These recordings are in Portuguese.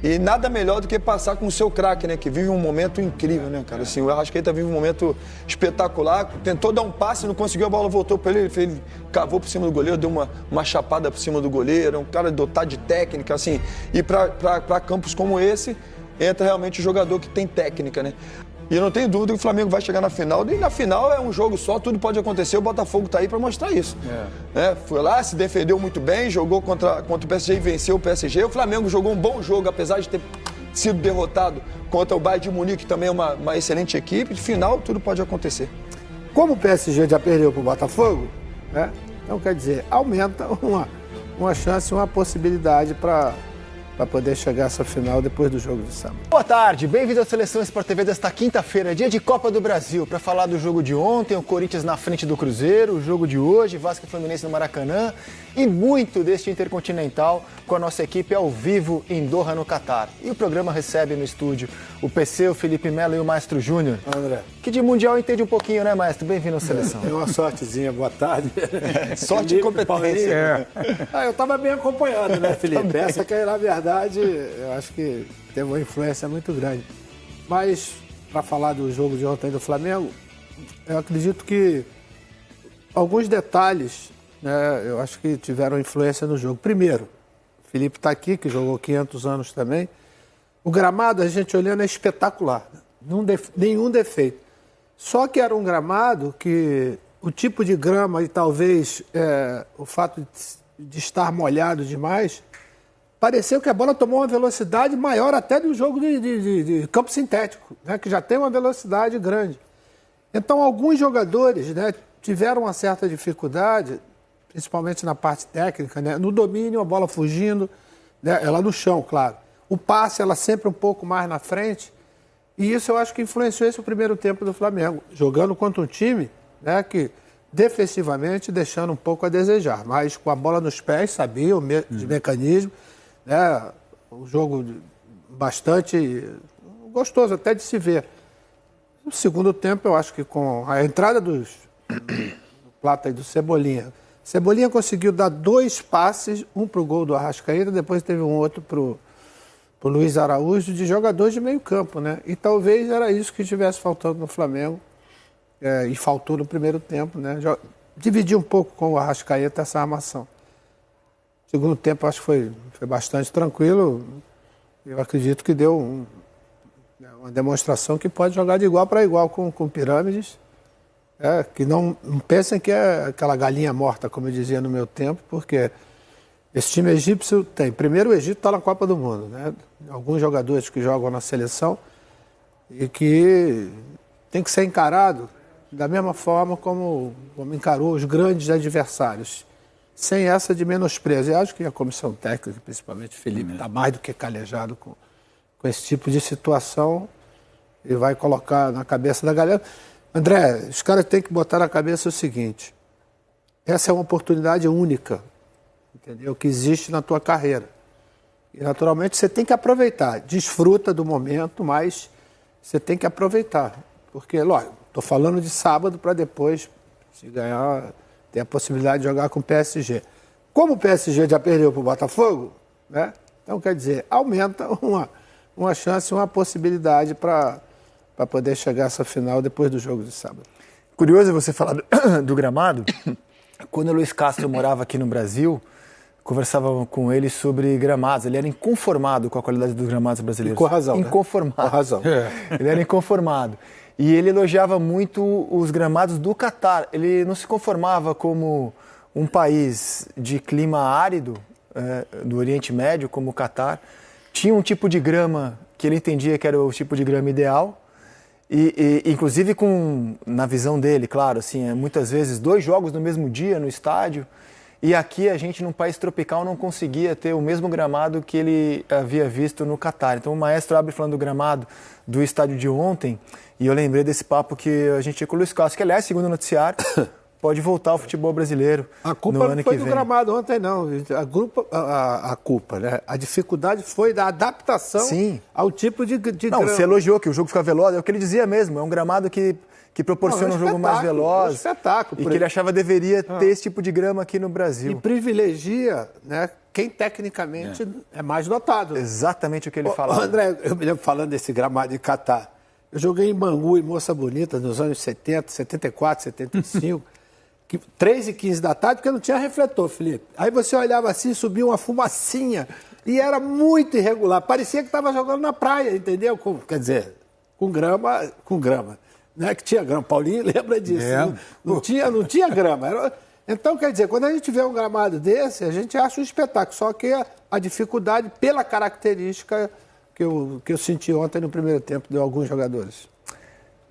E nada melhor do que passar com o seu craque, né? Que vive um momento incrível, né, cara? Assim, o Arrascaeta vive um momento espetacular. Tentou dar um passe, não conseguiu, a bola voltou para ele. Ele cavou por cima do goleiro, deu uma chapada por cima do goleiro. É um cara dotado de técnica, assim. E para campos como esse, entra realmente o jogador que tem técnica, né? E eu não tenho dúvida que o Flamengo vai chegar na final. E na final é um jogo só, tudo pode acontecer. O Botafogo tá aí para mostrar isso. Foi lá, se defendeu muito bem, jogou contra o PSG e venceu o PSG. O Flamengo jogou um bom jogo, apesar de ter sido derrotado contra o Bayern de Munique, que também é uma excelente equipe. De final, tudo pode acontecer. Como o PSG já perdeu para o Botafogo, né? Então, quer dizer, aumenta uma chance, uma possibilidade para poder chegar a essa final depois do jogo de sábado. Boa tarde, bem-vindo à Seleção Sport TV desta quinta-feira, dia de Copa do Brasil. Para falar do jogo de ontem, o Corinthians na frente do Cruzeiro, o jogo de hoje, Vasco e Fluminense no Maracanã e muito deste Intercontinental com a nossa equipe ao vivo em Doha, no Catar. E o programa recebe no estúdio o PC, o Felipe Melo e o Maestro Júnior. André. Que de Mundial entende um pouquinho, né, Maestro? Bem-vindo à Seleção. Tem uma sortezinha, boa tarde. Sorte e competência. Eu estava bem acompanhado, né, Felipe? Essa que, na verdade, eu acho que teve uma influência muito grande. Mas, para falar do jogo de ontem do Flamengo, eu acredito que alguns detalhes, né, eu acho que tiveram influência no jogo. Primeiro, o Felipe está aqui, que jogou 500 anos também. O gramado, a gente olhando, é espetacular. Nenhum defeito. Só que era um gramado que o tipo de grama e talvez o fato de estar molhado demais, pareceu que a bola tomou uma velocidade maior até do jogo de campo sintético, né, que já tem uma velocidade grande. Então, alguns jogadores, né, tiveram uma certa dificuldade, principalmente na parte técnica, né, no domínio, a bola fugindo, né, ela no chão, claro. O passe, ela sempre um pouco mais na frente. E isso eu acho que influenciou esse primeiro tempo do Flamengo, jogando contra um time, né, que defensivamente deixando um pouco a desejar, mas com a bola nos pés, sabia de mecanismo, né, um jogo bastante gostoso até de se ver. No segundo tempo, eu acho que com a entrada do Plata e do Cebolinha, Cebolinha conseguiu dar 2 passes, um para o gol do Arrascaeta, depois teve um outro para o Luiz Araújo, de jogadores de meio campo, né? E talvez era isso que estivesse faltando no Flamengo, e faltou no primeiro tempo, né? Dividir um pouco com o Arrascaeta essa armação. Segundo tempo, acho que foi bastante tranquilo. Eu acredito que deu uma demonstração que pode jogar de igual para igual com Pirâmides. Que não pensem que é aquela galinha morta, como eu dizia no meu tempo, porque esse time egípcio tem. Primeiro, o Egito está na Copa do Mundo, né? Alguns jogadores que jogam na seleção e que tem que ser encarado da mesma forma como encarou os grandes adversários, sem essa de menosprezo. Eu acho que a comissão técnica, principalmente o Felipe, está mais do que calejado com esse tipo de situação e vai colocar na cabeça da galera. André, os caras têm que botar na cabeça o seguinte: essa é uma oportunidade única, entendeu? Que existe na tua carreira. E naturalmente você tem que aproveitar. Desfruta do momento, mas você tem que aproveitar. Porque, lógico, estou falando de sábado para depois, se ganhar, ter a possibilidade de jogar com o PSG. Como o PSG já perdeu para o Botafogo, né? Então, quer dizer, aumenta uma chance, uma possibilidade para poder chegar a essa final depois do jogo de sábado. Curioso você falar do gramado. Quando o Luiz Castro morava aqui no Brasil, conversava com ele sobre gramados. Ele era inconformado com a qualidade dos gramados brasileiros. E com razão. Inconformado. Né? Com razão. Ele era inconformado. E ele elogiava muito os gramados do Catar. Ele não se conformava como um país de clima árido, do Oriente Médio, como o Catar. Tinha um tipo de grama que ele entendia que era o tipo de grama ideal. E inclusive, na visão dele, claro, assim, muitas vezes 2 jogos no mesmo dia no estádio. E aqui a gente, num país tropical, não conseguia ter o mesmo gramado que ele havia visto no Catar. Então o Maestro abre falando do gramado do estádio de ontem, e eu lembrei desse papo que a gente tinha com o Luiz Castro, que, aliás, segundo o noticiário, pode voltar ao futebol brasileiro no ano que vem. A culpa não foi do gramado ontem, não. A culpa, né? A dificuldade foi da adaptação ao tipo de Não, grama. você elogiou que o jogo fica veloz, é o que ele dizia mesmo, é um gramado que proporciona um jogo mais veloz. É um espetáculo. E que ele achava deveria ter esse tipo de grama aqui no Brasil. E privilegia, né, quem tecnicamente é mais dotado. Exatamente o que ele falava. André, eu me lembro falando desse gramado de Catar. Eu joguei em Bangu, em Moça Bonita, nos anos 70, 74, 75, 3 e 15 da tarde, porque não tinha refletor, Felipe. Aí você olhava assim, subia uma fumacinha, e era muito irregular. Parecia que estava jogando na praia, entendeu? Quer dizer, com grama. Não é que tinha grama. Paulinho lembra disso. Não tinha grama. Então, quer dizer, quando a gente vê um gramado desse, a gente acha um espetáculo. Só que a dificuldade, pela característica que eu senti ontem no primeiro tempo de alguns jogadores.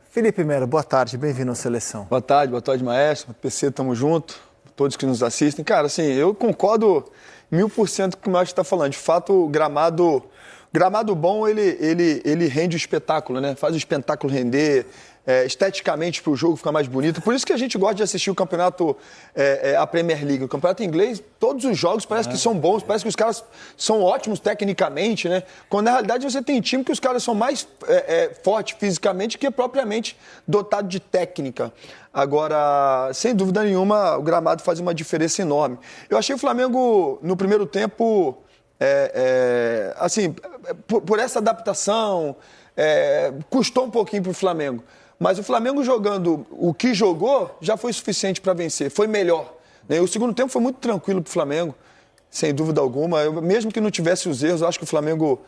Felipe Melo, boa tarde, bem-vindo à Seleção. Boa tarde, maestro. PC, tamo junto. Todos que nos assistem. Cara, assim, eu concordo 1000% com o que o Maestro está falando. De fato, o gramado bom, ele rende o espetáculo, né? Faz o espetáculo render, esteticamente para o jogo ficar mais bonito. Por isso que a gente gosta de assistir o campeonato, a Premier League. O campeonato inglês, todos os jogos parece que são bons, parece que os caras são ótimos tecnicamente, né? Quando na realidade você tem time que os caras são mais fortes fisicamente que propriamente dotado de técnica. Agora, sem dúvida nenhuma, o gramado faz uma diferença enorme. Eu achei o Flamengo, no primeiro tempo, assim, por essa adaptação, custou um pouquinho para o Flamengo. Mas o Flamengo jogando o que jogou já foi suficiente para vencer, foi melhor. Né? O segundo tempo foi muito tranquilo para o Flamengo, sem dúvida alguma. Mesmo que não tivesse os erros, eu acho que o Flamengo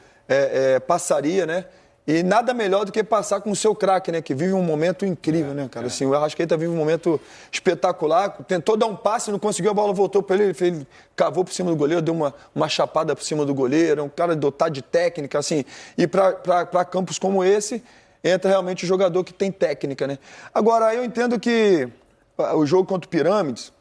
passaria, né? E nada melhor do que passar com o seu craque, né? Que vive um momento incrível, né, cara? Assim, o Arrascaeta vive um momento espetacular. Tentou dar um passe, não conseguiu, a bola voltou para ele. Ele cavou por cima do goleiro, deu uma chapada por cima do goleiro. É um cara dotado de técnica, assim. E para campos como esse, entra realmente o jogador que tem técnica, né? Agora, eu entendo que o jogo contra o Pirâmides,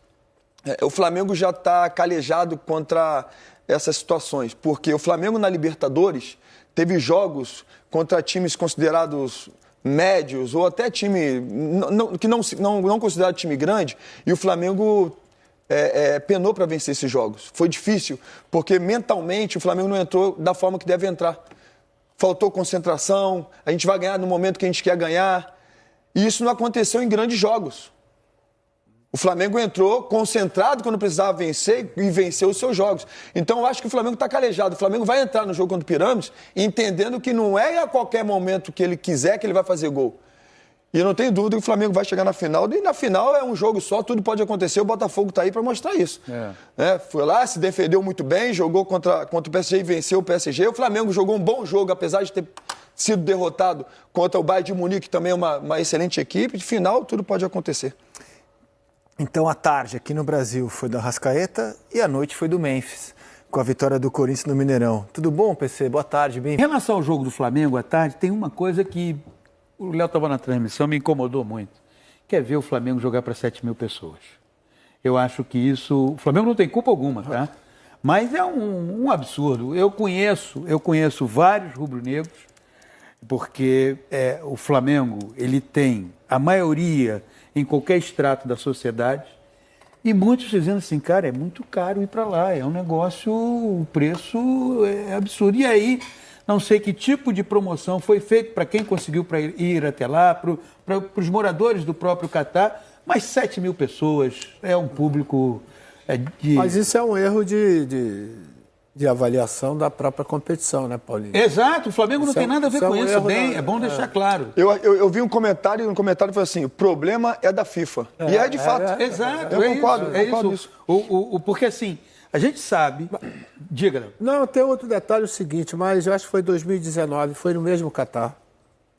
o Flamengo já está calejado contra essas situações. Porque o Flamengo na Libertadores teve jogos contra times considerados médios ou até time que não considerado time grande, e o Flamengo penou para vencer esses jogos. Foi difícil, porque mentalmente o Flamengo não entrou da forma que deve entrar. Faltou concentração, a gente vai ganhar no momento que a gente quer ganhar, e isso não aconteceu em grandes jogos. O Flamengo entrou concentrado quando precisava vencer e venceu os seus jogos. Então, eu acho que o Flamengo está calejado. O Flamengo vai entrar no jogo contra o Pirâmides entendendo que não é a qualquer momento que ele quiser que ele vai fazer gol. E eu não tenho dúvida que o Flamengo vai chegar na final. E na final é um jogo só, tudo pode acontecer. O Botafogo está aí para mostrar isso. Foi lá, se defendeu muito bem, jogou contra o PSG e venceu o PSG. O Flamengo jogou um bom jogo, apesar de ter sido derrotado contra o Bayern de Munique, que também é uma excelente equipe. De final, tudo pode acontecer. Então, a tarde aqui no Brasil foi do Arrascaeta e a noite foi do Memphis, com a vitória do Corinthians no Mineirão. Tudo bom, PC? Boa tarde, bem. Em relação ao jogo do Flamengo à tarde, tem uma coisa que o Léo estava na transmissão, me incomodou muito, que é ver o Flamengo jogar para 7 mil pessoas. Eu acho que isso... O Flamengo não tem culpa alguma, tá? Mas é um absurdo. Eu conheço vários rubro-negros, porque o Flamengo, ele tem a maioria em qualquer extrato da sociedade, e muitos dizendo assim, cara, é muito caro ir para lá, é um negócio, o preço é absurdo. E aí, não sei que tipo de promoção foi feito para quem conseguiu ir até lá, para os moradores do próprio Catar, mas 7 mil pessoas é um público... Mas isso é um erro de avaliação da própria competição, né, Paulinho? Exato, o Flamengo não tem nada a ver com isso, é bom deixar claro. Eu vi um comentário, e no comentário foi assim, o problema é da FIFA. E é de fato. Exato, eu concordo nisso. Porque assim, a gente sabe... Diga, Léo. Não, tem outro detalhe, o seguinte, mas eu acho que foi 2019, foi no mesmo Catar,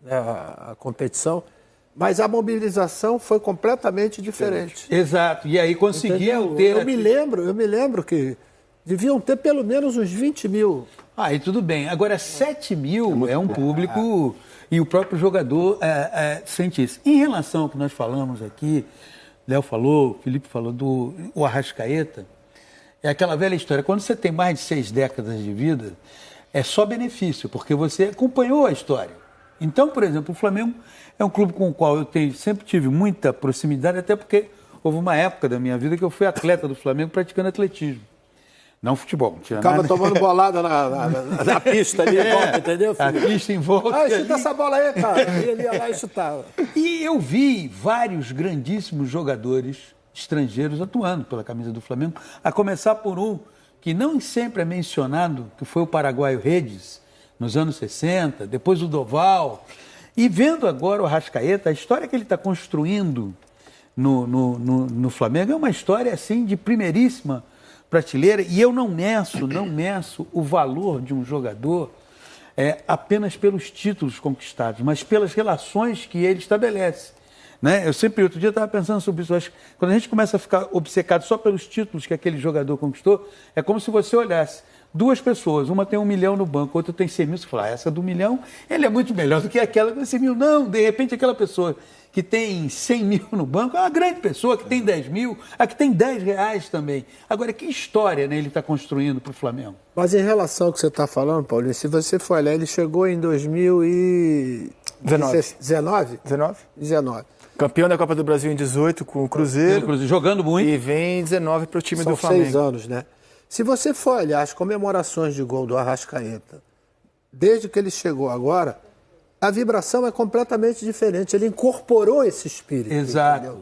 né, a competição, mas a mobilização foi completamente diferente. Exato, e aí conseguiu ter... Eu me lembro que deviam ter pelo menos uns 20 mil. Aí tudo bem. Agora, 7 mil é um público e o próprio jogador sente isso. Em relação ao que nós falamos aqui, Léo falou, Felipe falou do Arrascaeta, é aquela velha história. Quando você tem mais de 6 décadas de vida, é só benefício, porque você acompanhou a história. Então, por exemplo, o Flamengo é um clube com o qual eu sempre tive muita proximidade, até porque houve uma época da minha vida que eu fui atleta do Flamengo praticando atletismo. Não futebol, não tinha Acaba nada. Tomando bolada na pista ali em volta, entendeu, filho? A pista em volta. Chuta essa bola aí, cara. E ele ia lá e chutava. E eu vi vários grandíssimos jogadores estrangeiros atuando pela camisa do Flamengo, a começar por um que não sempre é mencionado, que foi o paraguaio Redes, nos anos 60, depois o Doval, e vendo agora o Arrascaeta, a história que ele está construindo no Flamengo é uma história assim de primeiríssima prateleira, e eu não meço o valor de um jogador apenas pelos títulos conquistados, mas pelas relações que ele estabelece. Né? Outro dia estava pensando sobre isso, acho que quando a gente começa a ficar obcecado só pelos títulos que aquele jogador conquistou, é como se você olhasse duas pessoas, uma tem 1 milhão no banco, outra tem 100 mil, você fala, essa do 1 milhão, ele é muito melhor do que aquela com 100 mil. Não, de repente aquela pessoa que tem 100 mil no banco é uma grande pessoa, que tem 10 mil, a que tem 10 reais também. Agora, que história, né, ele está construindo para o Flamengo? Mas em relação ao que você está falando, Paulinho, se você for olhar, ele chegou em 2019. 19. Campeão da Copa do Brasil em 18 com o Cruzeiro. Jogando muito. E vem 19 para o time do Flamengo. São 6 anos, né? Se você for olhar as comemorações de gol do Arrascaeta, desde que ele chegou agora, a vibração é completamente diferente. Ele incorporou esse espírito. Exato.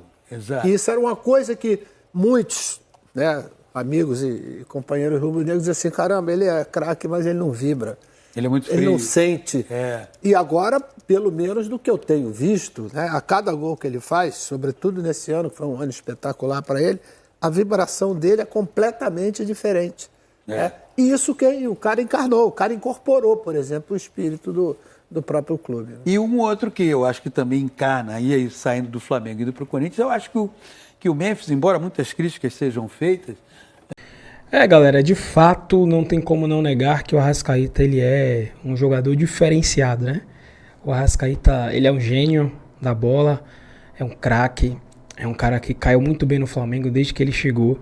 E isso era uma coisa que muitos, né, amigos e companheiros rubro-negros diziam assim, caramba, ele é craque, mas ele não vibra. Ele é muito frio. Ele não sente. É. E agora, pelo menos do que eu tenho visto, né, a cada gol que ele faz, sobretudo nesse ano, que foi um ano espetacular para ele, a vibração dele é completamente diferente. Né? E isso que o cara encarnou, o cara incorporou, por exemplo, o espírito do próprio clube. Né? E um outro que eu acho que também encarna, aí saindo do Flamengo e indo para o Corinthians, eu acho que o Memphis, embora muitas críticas sejam feitas... Galera, de fato, não tem como não negar que o Arrascaeta, ele é um jogador diferenciado, né? O Arrascaeta, ele é um gênio da bola, é um craque, é um cara que caiu muito bem no Flamengo desde que ele chegou.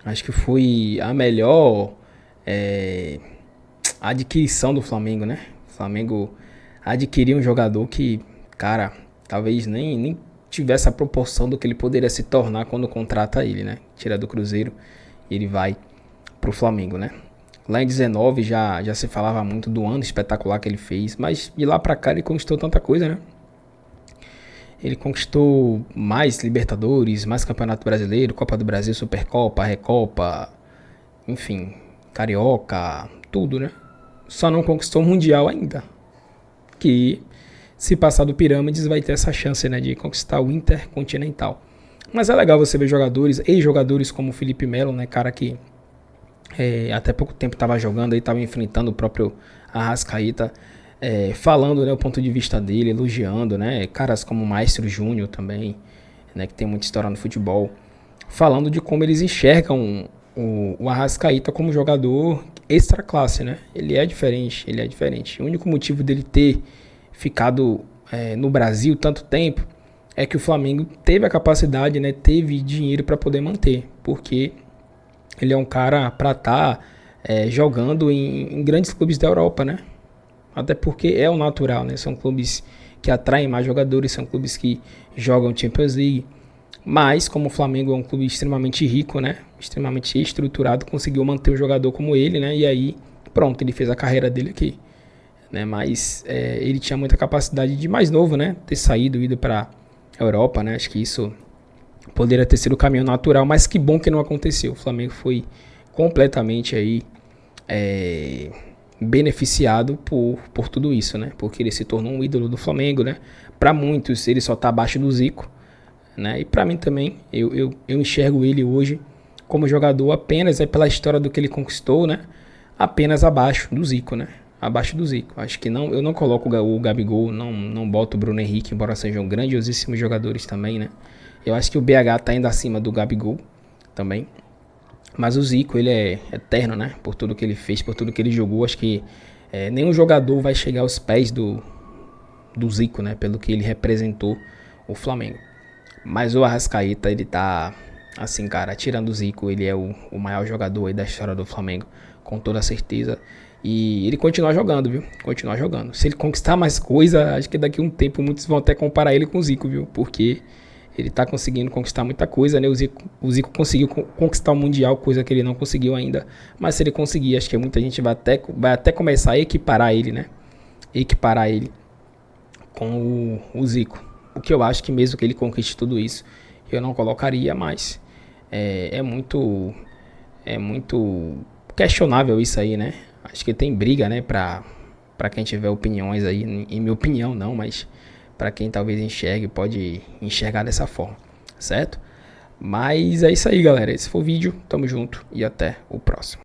Acho que foi a melhor adquisição do Flamengo, né? O Flamengo adquiriu um jogador que, cara, talvez nem tivesse a proporção do que ele poderia se tornar quando contrata ele, né? Tira do Cruzeiro e ele vai pro Flamengo, né? Lá em 19 já se falava muito do ano espetacular que ele fez, mas de lá pra cá ele conquistou tanta coisa, né? Ele conquistou mais Libertadores, mais Campeonato Brasileiro, Copa do Brasil, Supercopa, Recopa, enfim, Carioca, tudo, né? Só não conquistou o Mundial ainda. Que, se passar do Pirâmides, vai ter essa chance, né, de conquistar o Intercontinental. Mas é legal você ver jogadores, ex-jogadores como o Felipe Melo, né, cara que até pouco tempo estava jogando, estava enfrentando o próprio Arrascaeta, falando, né, o ponto de vista dele, elogiando, né, caras como o Maestro Júnior também, né, que tem muita história no futebol, falando de como eles enxergam o Arrascaeta como jogador extra classe, né, ele é diferente. O único motivo dele ter ficado no Brasil tanto tempo é que o Flamengo teve a capacidade, né, teve dinheiro para poder manter, porque ele é um cara para estar jogando em grandes clubes da Europa, né? Até porque é o natural, né? São clubes que atraem mais jogadores, são clubes que jogam Champions League. Mas, como o Flamengo é um clube extremamente rico, né? Extremamente estruturado, conseguiu manter um jogador como ele, né? E aí, pronto, ele fez a carreira dele aqui. Né? Mas ele tinha muita capacidade de mais novo, né? Ter ido para a Europa, né? Acho que isso poderia ter sido o caminho natural, mas que bom que não aconteceu. O Flamengo foi completamente aí beneficiado por tudo isso, né? Porque ele se tornou um ídolo do Flamengo, né? Para muitos ele só tá abaixo do Zico, né? E para mim também, eu enxergo ele hoje como jogador apenas pela história do que ele conquistou, né? Apenas abaixo do Zico, né? Abaixo do Zico. Acho que eu não coloco o Gabigol, não boto o Bruno Henrique, embora sejam grandiosíssimos jogadores também, né? Eu acho que o BH tá ainda acima do Gabigol também. Mas o Zico, ele é eterno, né? Por tudo que ele fez, por tudo que ele jogou. Acho que nenhum jogador vai chegar aos pés do Zico, né? Pelo que ele representou o Flamengo. Mas o Arrascaeta, ele tá assim, cara, tirando o Zico, ele é o maior jogador aí da história do Flamengo, com toda certeza. E ele continua jogando, viu? Continua jogando. Se ele conquistar mais coisa, acho que daqui a um tempo muitos vão até comparar ele com o Zico, viu? Porque ele tá conseguindo conquistar muita coisa, né? O Zico conseguiu conquistar o Mundial, coisa que ele não conseguiu ainda. Mas se ele conseguir, acho que muita gente vai até começar a equiparar ele, né? Equiparar ele com o Zico. O que eu acho que mesmo que ele conquiste tudo isso, eu não colocaria mais. É muito questionável isso aí, né? Acho que tem briga, né, pra quem tiver opiniões aí, em minha opinião não, mas pra quem talvez enxergue, pode enxergar dessa forma, certo? Mas é isso aí, galera. Esse foi o vídeo, tamo junto e até o próximo.